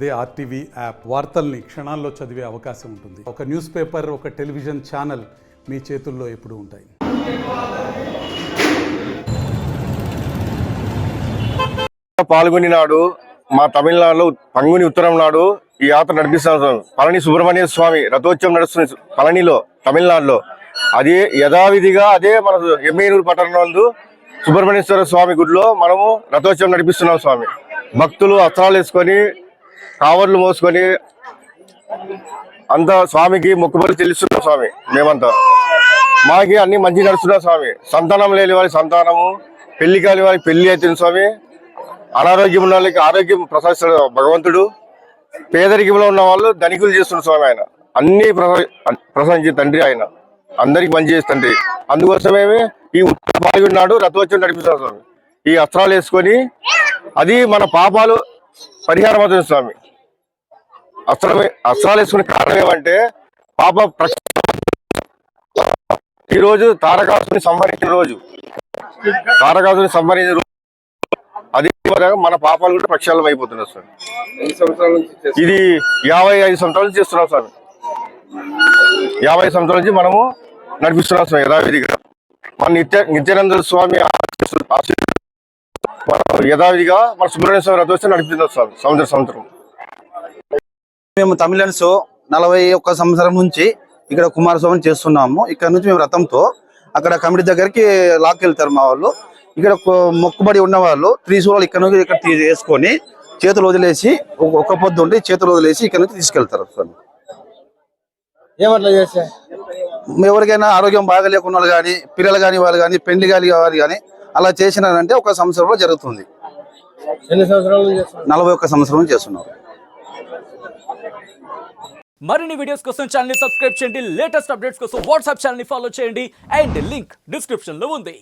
అదే RTV app వార్తల్ని క్షణాల్లో చదివే అవకాశం ఉంటుంది. ఒక న్యూస్ పేపర్, ఒక టెలివిజన్ ఛానల్ మీ చేతుల్లో ఎప్పుడూ ఉంటాయి. పాల్గొని నాడు మా తమిళనాడులో పంగుని ఉత్తరం నాడు ఈ యాత్ర నడిపిస్తాం. పళని సుబ్రహ్మణ్య స్వామి రథోత్సవం నడుస్తుంది పళనిలో, తమిళనాడులో. అది యథావిధిగా అదే మన ఎమ్మెనూరు పట్టణంలో సుబ్రహ్మణ్యేశ్వర స్వామి గుడిలో మనము రథోత్సవం నడిపిస్తున్నాం. స్వామి భక్తులు అస్త్రాలు వేసుకొని, కావర్లు మోసుకొని అంతా స్వామికి మొక్కుబడులు చెల్లిస్తున్నాం. స్వామి మేమంతా మాకి అన్ని మంచి నడుస్తున్నాం. స్వామి సంతానం లేని వారి సంతానము, పెళ్లి కాని వారికి పెళ్లి అవుతుంది. స్వామి అనారోగ్యం ఉన్న వాళ్ళకి ఆరోగ్యం ప్రసాదిస్తాడు భగవంతుడు. పేదరికంలో ఉన్న వాళ్ళు ధనికులు చేస్తున్న స్వామి ఆయన అన్ని ప్రసాదించే తండ్రి, ఆయన అందరికి మంచి చేసే తండ్రి. అందుకోసమే ఈ ఉత్తర పాల్గొని నాడు రథోత్సవం నడిపిస్తాం. స్వామి ఈ అస్త్రాలు వేసుకొని అది మన పాపాలు పరిహారం అవుతుంది. స్వామి అస్త్రాలు వేసుకునే కారణం ఏమంటే పాప ఈ రోజు తారకాసుని సంహరించిన రోజు, తారకాసుని సంహరించిన రోజు. అదే మన పాపాలు కూడా ప్రక్షాళన అయిపోతున్నాయి. స్వామి ఇది 55 సంవత్సరాల నుంచి చేస్తున్నాం. స్వామి 50 సంవత్సరాల నుంచి మనము నడిపిస్తున్నాం. స్వామి యథావిధిగా మన నిత్యానంద స్వామి యథావిధిగా మన సుబ్రహ్మణ్య స్వామి రథోత్సవం నడిపిస్తున్నాం. స్వామి సంవత్సరం మేము తమిళన్స్ 41 సంవత్సరం నుంచి ఇక్కడ కుమారస్వామిని చేస్తున్నాము. ఇక్కడ నుంచి మేము రథంతో అక్కడ కమిటీ దగ్గరికి లాక్కెళ్తారు మా వాళ్ళు. ఇక్కడ మొక్కుబడి ఉన్న వాళ్ళు త్రిశూలాలు ఇక్కడ నుంచి ఇక్కడ వేసుకొని చేతులు వదిలేసి ఒక్క పొద్దు ఉండి చేతులు వదిలేసి ఇక్కడ నుంచి తీసుకెళ్తారు. ఏమట్లా చేస్తే ఎవరికైనా ఆరోగ్యం బాగలేకున్న వాళ్ళు కానీ, పిల్లలు కానీ, వాళ్ళు కానీ, పెళ్లి కాని వారు కానీ అలా చేసినారంటే 1 సంవత్సరంలో జరుగుతుంది. 41 సంవత్సరం చేస్తున్నారు. మరిన్ని వీడియోస్ కోసం ఛానల్ ని సబ్స్క్రైబ్ చేయండి. లేటెస్ట్ అప్డేట్స్ కోసం వాట్సాప్ ఛానల్ ని ఫాలో చేయండి. అండ్ లింక్ డిస్క్రిప్షన్ లో ఉంది.